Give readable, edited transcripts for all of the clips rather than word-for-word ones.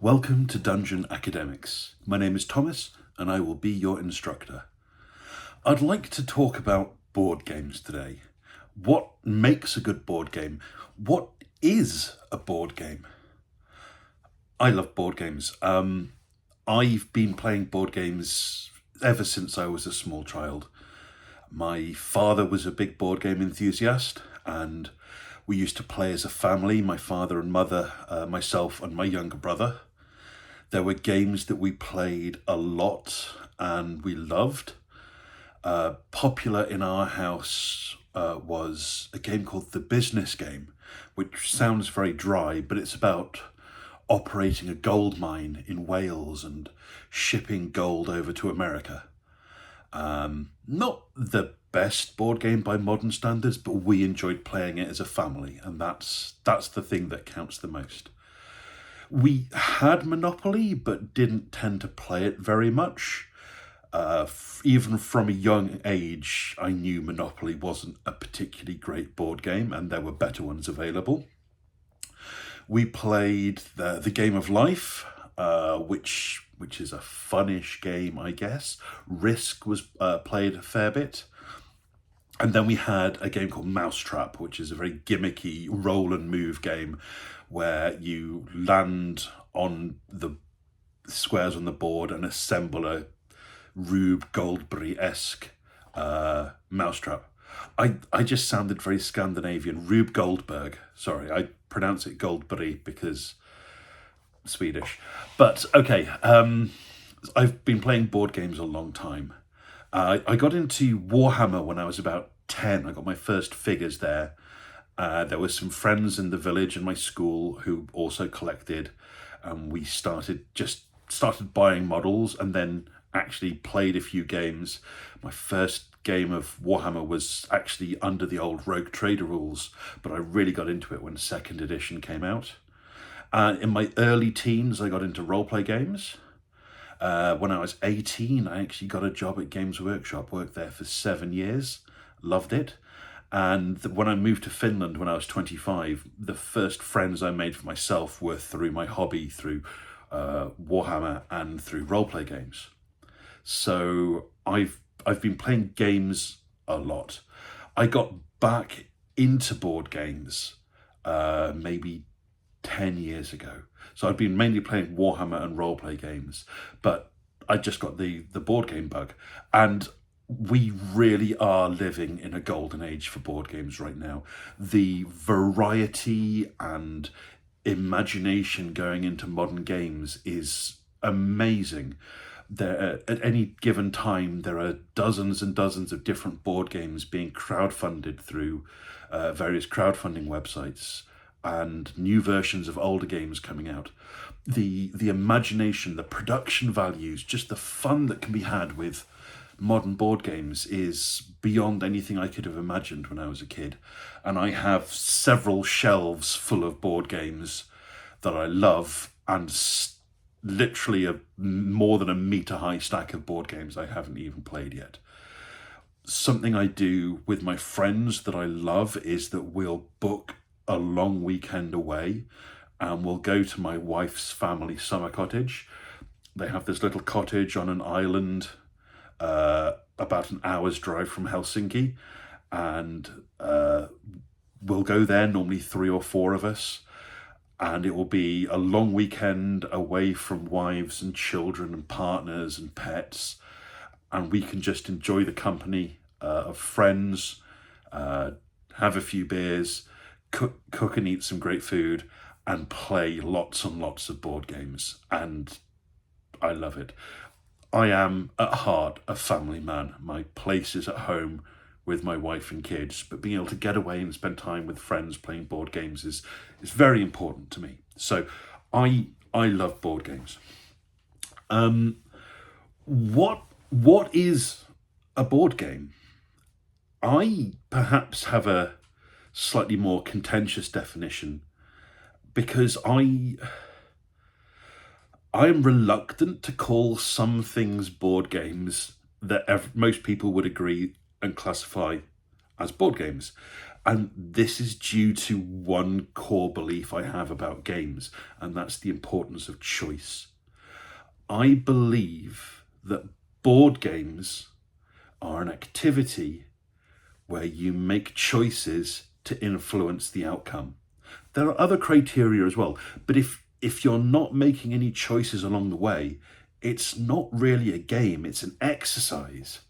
Welcome to Dungeon Academics. My name is Thomas and I will be your instructor. I'd like to talk about board games today. What makes a good board game? What is a board game? I love board games. I've been playing board games ever since I was a small child. My father was a big board game enthusiast and we used to play as a family, my father and mother, myself and my younger brother. There were games that we played a lot and we loved. Popular in our house was a game called The Business Game, which sounds very dry, but it's about operating a gold mine in Wales and shipping gold over to America. Not the best board game by modern standards, but we enjoyed playing it as a family, and that's the thing that counts the most. We had Monopoly, but didn't tend to play it very much. Even from a young age, I knew Monopoly wasn't a particularly great board game, and there were better ones available. We played the Game of Life, which is a funnish game, I guess. Risk was played a fair bit. And then we had a game called Mousetrap, which is a very gimmicky roll and move game where you land on the squares on the board and assemble a Rube Goldberry-esque mousetrap. I just sounded very Scandinavian. Rube Goldberg. Sorry, I pronounce it Goldberry because Swedish. But okay, I've been playing board games a long time. I got into Warhammer when I was about 10. I got my first figures there. There were some friends in the village and my school who also collected, and we started buying models and then actually played a few games. My first game of Warhammer was actually under the old Rogue Trader rules, but I really got into it when second edition came out. In my early teens, I got into roleplay games. When I was 18, I actually got a job at Games Workshop, worked there for 7 years, loved it. And when I moved to Finland when I was 25, the first friends I made for myself were through my hobby, through Warhammer and through roleplay games. So I've been playing games a lot. I got back into board games maybe 10 years ago. So I've been mainly playing Warhammer and roleplay games, but I just got the board game bug. And we really are living in a golden age for board games right now. The variety and imagination going into modern games is amazing. At any given time, there are dozens and dozens of different board games being crowdfunded through various crowdfunding websites, and new versions of older games coming out. The imagination, the production values, just the fun that can be had with modern board games is beyond anything I could have imagined when I was a kid. And I have several shelves full of board games that I love, and literally more than a meter high stack of board games I haven't even played yet. Something I do with my friends that I love is that we'll book a long weekend away and we'll go to my wife's family summer cottage. They have this little cottage on an island about an hour's drive from Helsinki, and we'll go there, normally 3 or 4 of us, and it will be a long weekend away from wives and children and partners and pets, and we can just enjoy the company of friends, have a few beers, cook and eat some great food, and play lots and lots of board games, and I love it. I am at heart a family man. My place is at home with my wife and kids, but being able to get away and spend time with friends playing board games is very important to me. So I love board games. What is a board game? I perhaps have a slightly more contentious definition because I am reluctant to call some things board games that most people would agree and classify as board games. And this is due to one core belief I have about games, and that's the importance of choice. I believe that board games are an activity where you make choices to influence the outcome. There are other criteria as well, but if you're not making any choices along the way, it's not really a game, it's an exercise.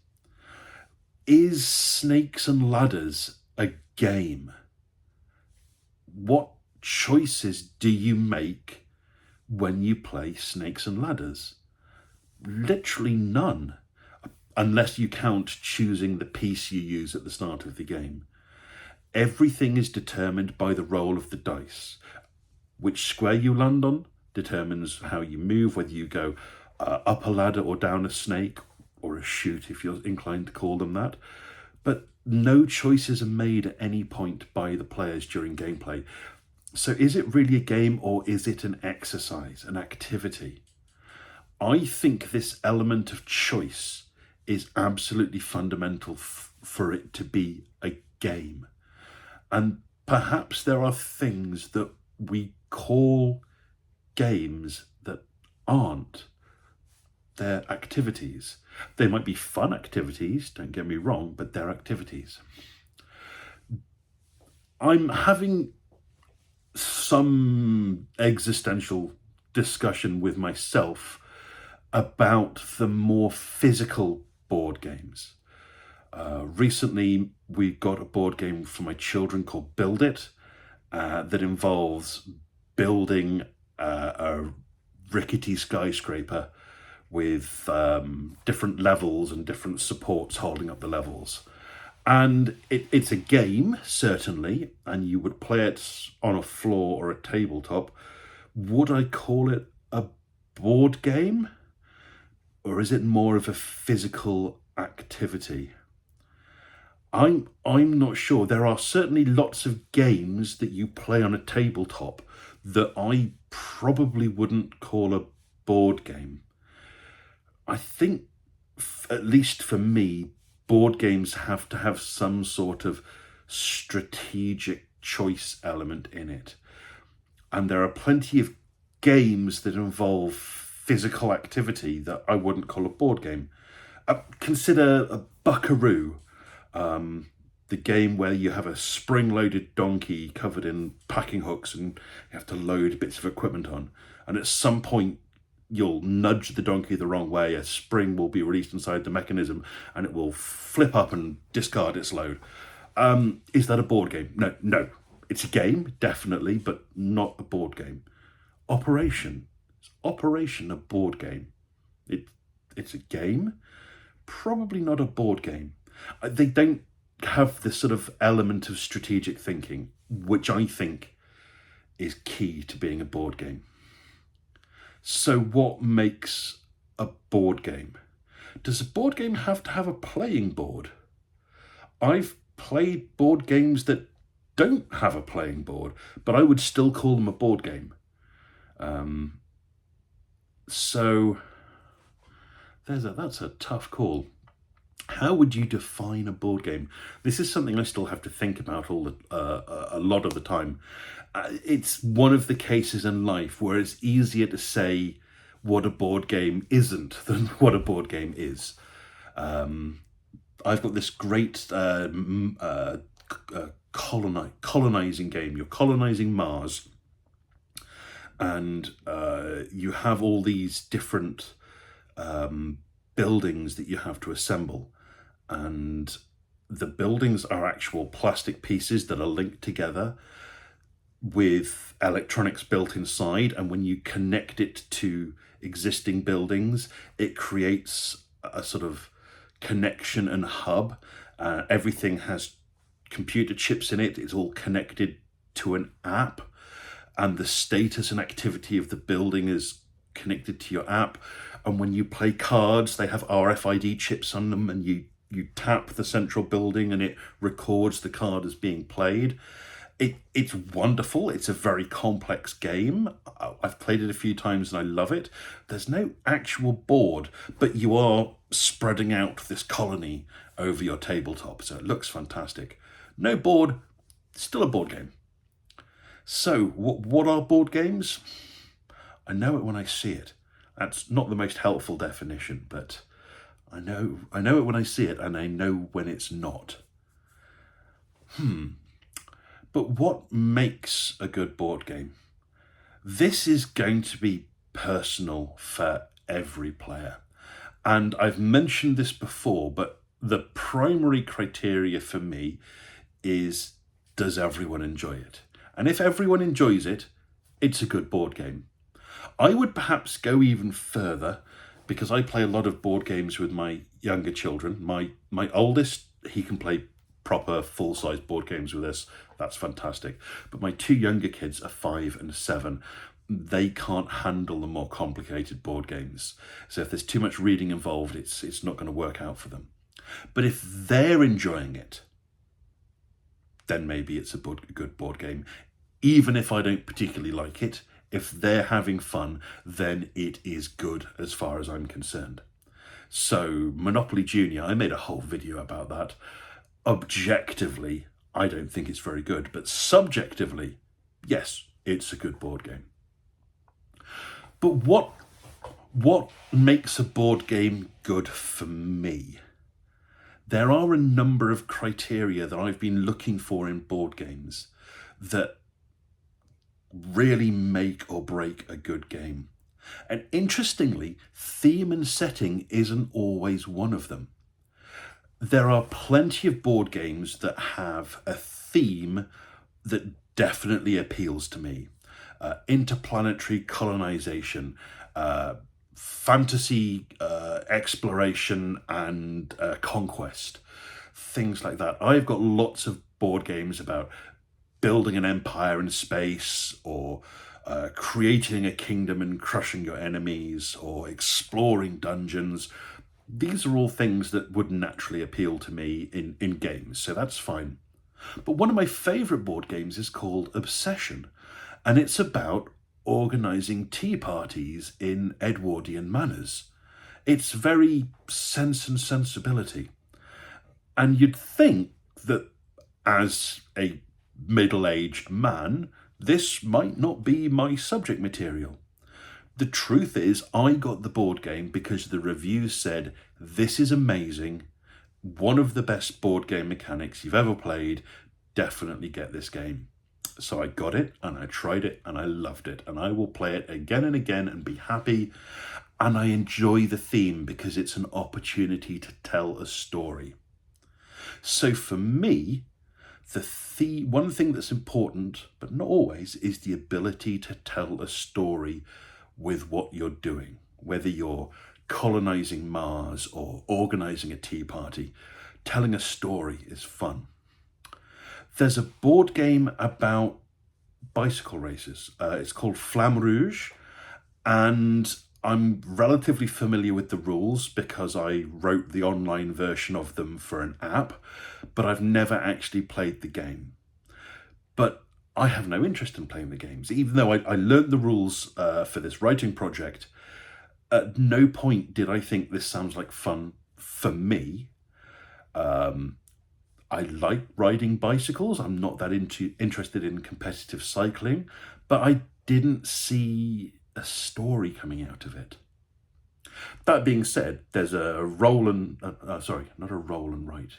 Is Snakes and Ladders a game? What choices do you make when you play Snakes and Ladders? Literally none, unless you count choosing the piece you use at the start of the game. Everything is determined by the roll of the dice. Which square you land on determines how you move, whether you go up a ladder or down a snake, or a chute if you're inclined to call them that. But no choices are made at any point by the players during gameplay. So is it really a game, or is it an exercise, an activity? I think this element of choice is absolutely fundamental for it to be a game. And perhaps there are things that we call games that aren't. They're activities. They might be fun activities, don't get me wrong, but they're activities. I'm having some existential discussion with myself about the more physical board games. Recently, we got a board game for my children called Build It that involves building a rickety skyscraper with different levels and different supports holding up the levels. And it's a game, certainly, and you would play it on a floor or a tabletop. Would I call it a board game? Or is it more of a physical activity? I'm not sure. There are certainly lots of games that you play on a tabletop that I probably wouldn't call a board game. I think, at least for me, board games have to have some sort of strategic choice element in it. And there are plenty of games that involve physical activity that I wouldn't call a board game. Consider a Buckaroo, the game where you have a spring-loaded donkey covered in packing hooks and you have to load bits of equipment on. And at some point, you'll nudge the donkey the wrong way, a spring will be released inside the mechanism and it will flip up and discard its load. Is that a board game? No. It's a game, definitely, but not a board game. Operation. Is Operation a board game? It's a game? Probably not a board game. They don't have this sort of element of strategic thinking, which I think is key to being a board game. So what makes a board game? Does a board game have to have a playing board? I've played board games that don't have a playing board, but I would still call them a board game. So that's a tough call. How would you define a board game? This is something I still have to think about a lot of the time. It's one of the cases in life where it's easier to say what a board game isn't than what a board game is. I've got this great colonizing game. You're colonizing Mars, and you have all these different buildings that you have to assemble, and the buildings are actual plastic pieces that are linked together with electronics built inside, and when you connect it to existing buildings, it creates a sort of connection and hub. Everything has computer chips in it. It's all connected to an app, and the status and activity of the building is connected to your app. And when you play cards, they have RFID chips on them, and you tap the central building and it records the card as being played. It's wonderful. It's a very complex game. I've played it a few times and I love it. There's no actual board, but you are spreading out this colony over your tabletop, so it looks fantastic. No board, still a board game. So what are board games? I know it when I see it. That's not the most helpful definition, but I know it when I see it, and I know when it's not. But what makes a good board game? This is going to be personal for every player. And I've mentioned this before, but the primary criteria for me is, does everyone enjoy it? And if everyone enjoys it, it's a good board game. I would perhaps go even further, because I play a lot of board games with my younger children. My oldest, he can play proper full-size board games with us. That's fantastic. But my two younger kids are 5 and 7. They can't handle the more complicated board games. So if there's too much reading involved, it's not going to work out for them. But if they're enjoying it, then maybe it's a good board game. Even if I don't particularly like it, if they're having fun, then it is good as far as I'm concerned. So Monopoly Junior, I made a whole video about that. Objectively, I don't think it's very good, but subjectively, yes, it's a good board game. But what makes a board game good for me? There are a number of criteria that I've been looking for in board games that really make or break a good game. And interestingly, theme and setting isn't always one of them. There are plenty of board games that have a theme that definitely appeals to me. Interplanetary colonization, fantasy exploration and conquest, things like that. I've got lots of board games about building an empire in space, or creating a kingdom and crushing your enemies, or exploring dungeons. These are all things that would naturally appeal to me in games, so that's fine. But one of my favourite board games is called Obsession, and it's about organising tea parties in Edwardian manners. It's very Sense and Sensibility. And you'd think that as a middle-aged man, this might not be my subject material. The truth is, I got the board game because the reviews said, this is amazing, one of the best board game mechanics you've ever played, definitely get this game. So I got it, and I tried it, and I loved it, and I will play it again and again and be happy. And I enjoy the theme because it's an opportunity to tell a story. So for me, one thing that's important, but not always, is the ability to tell a story with what you're doing. Whether you're colonizing Mars or organizing a tea party, telling a story is fun. There's a board game about bicycle races. It's called Flamme Rouge, and I'm relatively familiar with the rules because I wrote the online version of them for an app, but I've never actually played the game. But I have no interest in playing the games. Even though I learned the rules for this writing project, at no point did I think this sounds like fun for me. I like riding bicycles. I'm not that interested in competitive cycling, but I didn't see a story coming out of it. That being said, there's a roll and not a roll and write.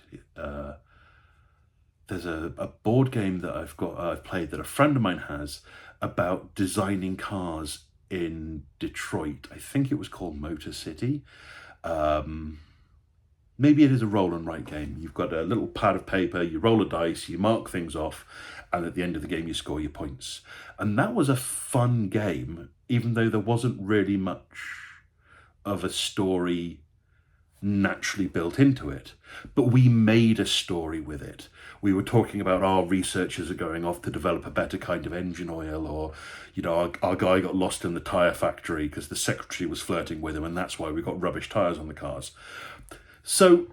There's a board game that I've played that a friend of mine has about designing cars in Detroit. I think it was called Motor City. Maybe it is a roll and write game. You've got a little pad of paper, you roll a dice, you mark things off, and at the end of the game you score your points. And that was a fun game, even though there wasn't really much of a story naturally built into it. But we made a story with it. We were talking about our researchers are going off to develop a better kind of engine oil, or, our guy got lost in the tyre factory because the secretary was flirting with him, and that's why we got rubbish tyres on the cars. So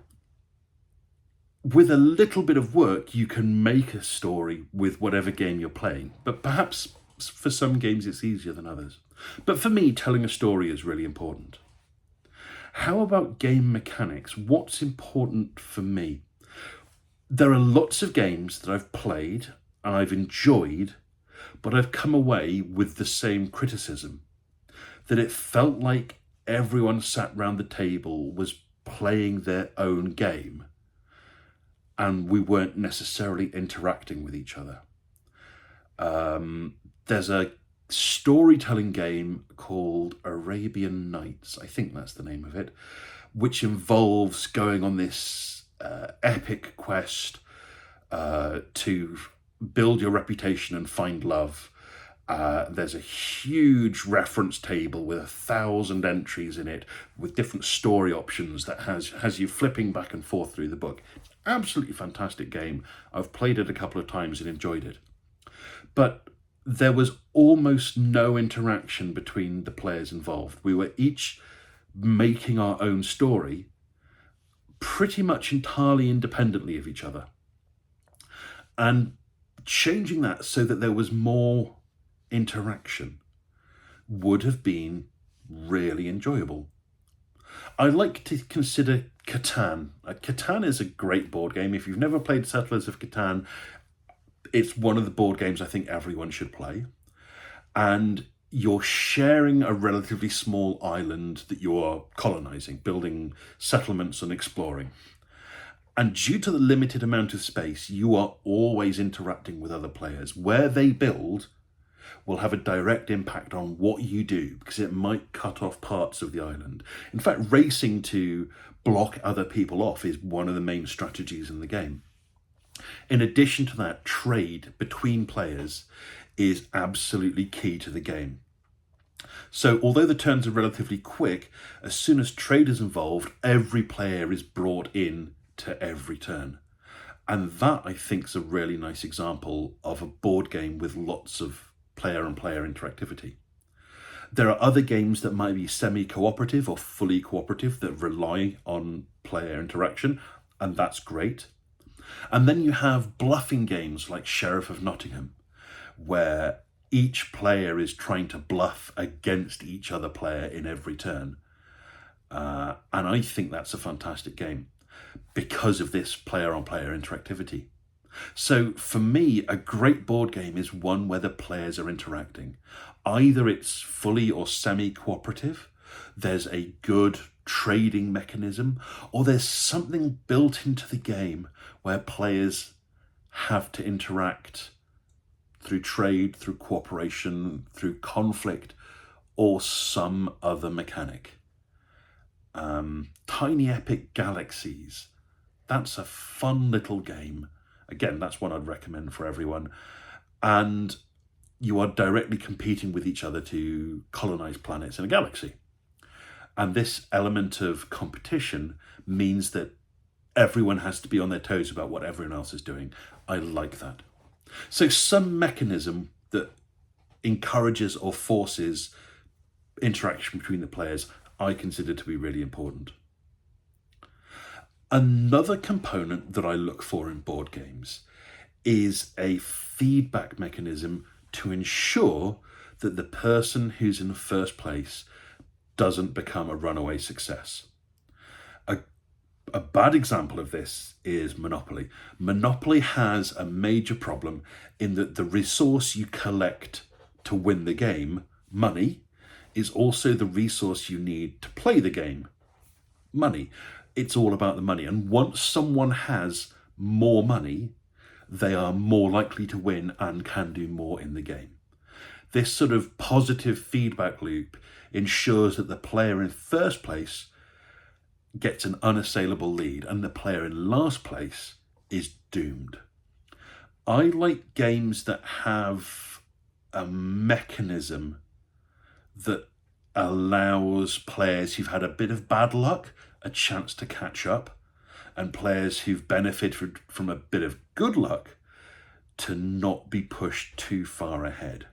with a little bit of work, you can make a story with whatever game you're playing, but perhaps for some games it's easier than others. But for me, telling a story is really important. How about game mechanics? What's important for me? There are lots of games that I've played and I've enjoyed, but I've come away with the same criticism, that it felt like everyone sat round the table was playing their own game and we weren't necessarily interacting with each other. There's a storytelling game called Arabian Nights, I think that's the name of it, which involves going on this epic quest to build your reputation and find love. There's a huge reference table with 1,000 entries in it with different story options that has you flipping back and forth through the book. Absolutely fantastic game. I've played it a couple of times and enjoyed it. But there was almost no interaction between the players involved. We were each making our own story pretty much entirely independently of each other. And changing that so that there was more interaction would have been really enjoyable. I like to consider Catan. Catan is a great board game. If you've never played Settlers of Catan, it's one of the board games I think everyone should play. And you're sharing a relatively small island that you're colonizing, building settlements and exploring. And due to the limited amount of space, you are always interacting with other players. Where they build will have a direct impact on what you do, because it might cut off parts of the island. In fact, racing to block other people off is one of the main strategies in the game. In addition to that, trade between players is absolutely key to the game. So although the turns are relatively quick, as soon as trade is involved, every player is brought in to every turn. And that, I think, is a really nice example of a board game with lots of player-on-player interactivity. There are other games that might be semi-cooperative or fully cooperative that rely on player interaction, and that's great. And then you have bluffing games like Sheriff of Nottingham, where each player is trying to bluff against each other player in every turn. And I think that's a fantastic game because of this player-on-player interactivity. So for me, a great board game is one where the players are interacting. Either it's fully or semi-cooperative, there's a good trading mechanism, or there's something built into the game where players have to interact through trade, through cooperation, through conflict, or some other mechanic. Tiny Epic Galaxies, that's a fun little game. Again, that's one I'd recommend for everyone. And you are directly competing with each other to colonize planets in a galaxy. And this element of competition means that everyone has to be on their toes about what everyone else is doing. I like that. So some mechanism that encourages or forces interaction between the players, I consider to be really important. Another component that I look for in board games is a feedback mechanism to ensure that the person who's in first place doesn't become a runaway success. A bad example of this is Monopoly. Monopoly has a major problem in that the resource you collect to win the game, money, is also the resource you need to play the game, money. It's all about the money. And once someone has more money, they are more likely to win and can do more in the game. This sort of positive feedback loop ensures that the player in first place gets an unassailable lead and the player in last place is doomed. I like games that have a mechanism that allows players who've had a bit of bad luck a chance to catch up, and players who've benefited from a bit of good luck to not be pushed too far ahead.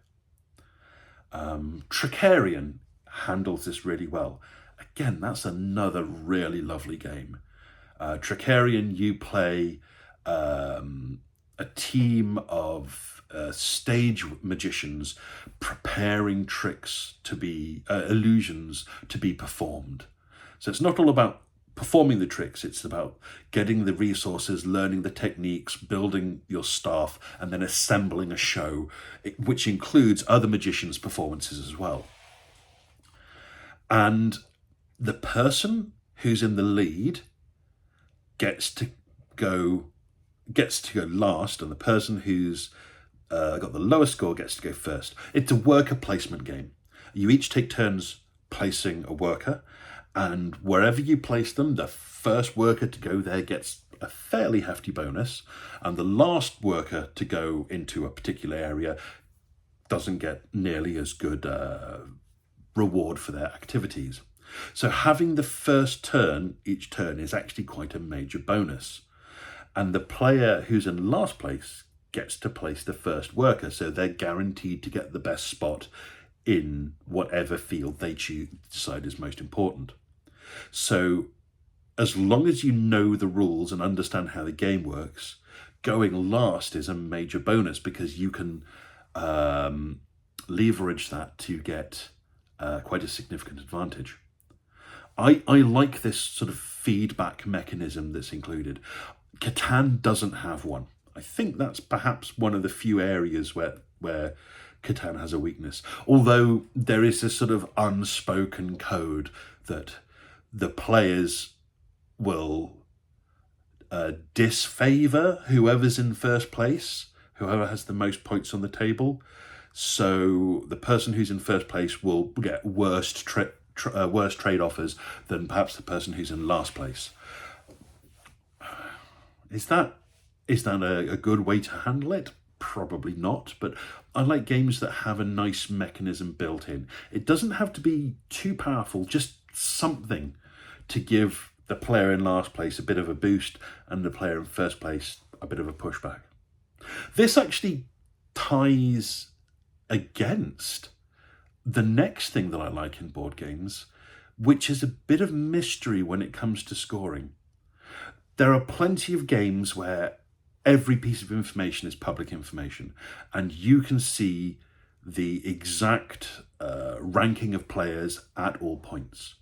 Tricarian handles this really well. Again, that's another really lovely game. Tricarian, you play a team of stage magicians preparing tricks to be illusions to be performed. So it's not all about performing the tricks. It's about getting the resources, learning the techniques, building your staff, and then assembling a show, which includes other magicians' performances as well. And the person who's in the lead gets to go last, and the person who's got the lowest score gets to go first. It's a worker placement game. You each take turns placing a worker, and wherever you place them, the first worker to go there gets a fairly hefty bonus, and the last worker to go into a particular area doesn't get nearly as good reward for their activities. So having the first turn each turn is actually quite a major bonus. And the player who's in last place gets to place the first worker, so they're guaranteed to get the best spot in whatever field they decide is most important. So as long as you know the rules and understand how the game works, going last is a major bonus, because you can leverage that to get quite a significant advantage. I like this sort of feedback mechanism that's included. Catan doesn't have one. I think that's perhaps one of the few areas where Catan has a weakness. Although there is this sort of unspoken code that the players will disfavor whoever's in first place, whoever has the most points on the table. So the person who's in first place will get worse trade offers than perhaps the person who's in last place. Is that a good way to handle it? Probably not, but I like games that have a nice mechanism built in. It doesn't have to be too powerful, just something to give the player in last place a bit of a boost and the player in first place a bit of a pushback. This actually ties against the next thing that I like in board games, which is a bit of mystery when it comes to scoring. There are plenty of games where every piece of information is public information, and you can see the exact ranking of players at all points.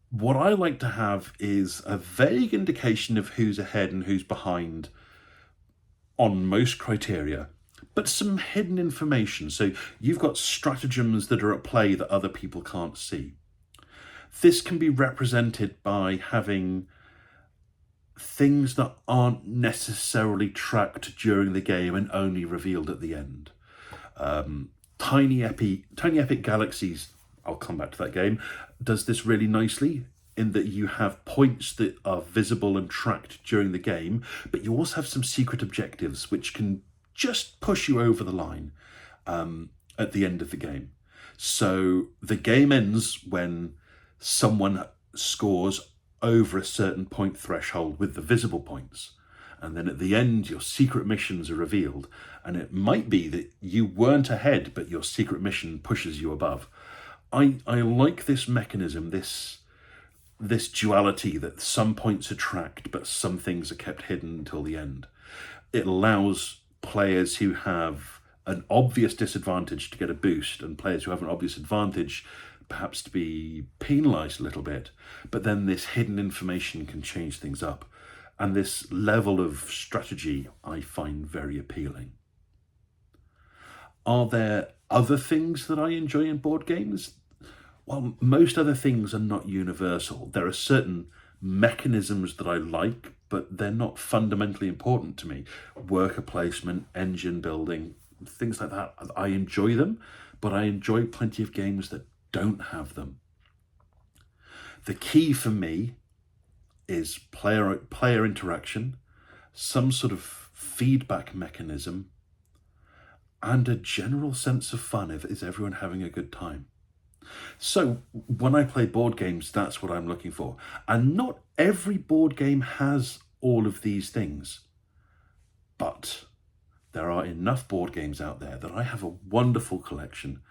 What I like to have is a vague indication of who's ahead and who's behind on most criteria, but some hidden information. So you've got stratagems that are at play that other people can't see. This can be represented by having things that aren't necessarily tracked during the game and only revealed at the end. Tiny Epic Galaxies, I'll come back to that game, does this really nicely in that you have points that are visible and tracked during the game, but you also have some secret objectives which can just push you over the line at the end of the game. So the game ends when someone scores over a certain point threshold with the visible points. And then at the end, your secret missions are revealed. And it might be that you weren't ahead, but your secret mission pushes you above. I like this mechanism, this duality that some points are tracked, but some things are kept hidden until the end. It allows players who have an obvious disadvantage to get a boost, and players who have an obvious advantage perhaps to be penalised a little bit, but then this hidden information can change things up. And this level of strategy I find very appealing. Are there other things that I enjoy in board games? Well, most other things are not universal. There are certain mechanisms that I like, but they're not fundamentally important to me. Worker placement, engine building, things like that. I enjoy them, but I enjoy plenty of games that don't have them. The key for me is player interaction, some sort of feedback mechanism, and a general sense of fun. Is everyone having a good time? So when I play board games, that's what I'm looking for. And not every board game has all of these things, but there are enough board games out there that I have a wonderful collection,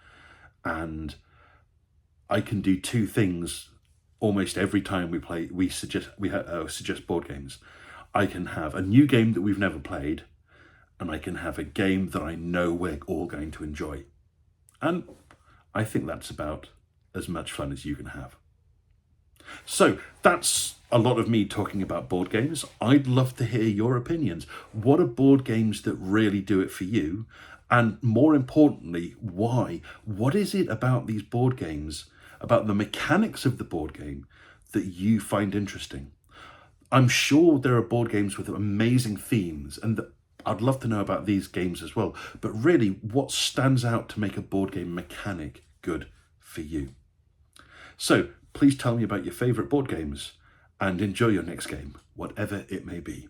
and I can do two things almost every time we suggest board games. I can have a new game that we've never played, and I can have a game that I know we're all going to enjoy. And I think that's about as much fun as you can have. So that's a lot of me talking about board games. I'd love to hear your opinions. What are board games that really do it for you? And more importantly, why? What is it about these board games, about the mechanics of the board game, that you find interesting? I'm sure there are board games with amazing themes, and I'd love to know about these games as well. But really, what stands out to make a board game mechanic good for you? So please tell me about your favourite board games and enjoy your next game, whatever it may be.